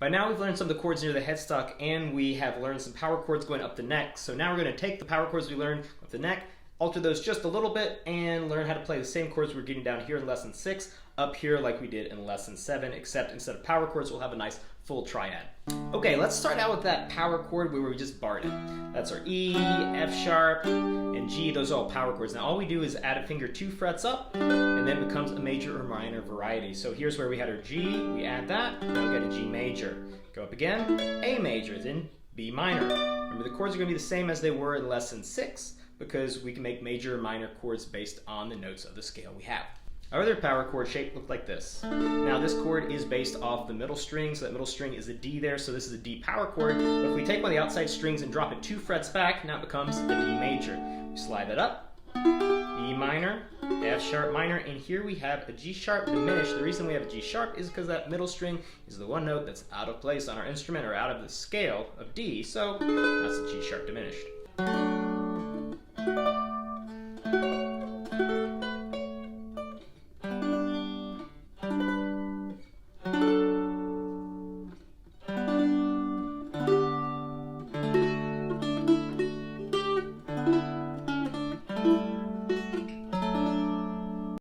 By now we've learned some of the chords near the headstock, and we have learned some power chords going up the neck. So now we're going to take the power chords we learned up the neck, alter those just a little bit, and learn how to play the same chords we're getting down here in lesson 6 up here like we did in lesson 7, except instead of power chords we'll have a nice full triad. Okay, let's start out with that power chord where we just barred it. That's our E, F sharp, and G. Those are all power chords. Now all we do is add a finger 2 frets up, and then it becomes a major or minor variety. So here's where we had our G, we add that, now we get a G major. Go up again, A major, then B minor. Remember, the chords are going to be the same as they were in lesson 6 because we can make major or minor chords based on the notes of the scale we have. Our other power chord shape looked like this. Now this chord is based off the middle string, so that middle string is a D there, so this is a D power chord. But if we take one of the outside strings and drop it 2 frets back, now it becomes a D major. We slide that up, E minor, F sharp minor, and here we have a G sharp diminished. The reason we have a G sharp is because that middle string is the one note that's out of place on our instrument or out of the scale of D, so that's a G sharp diminished.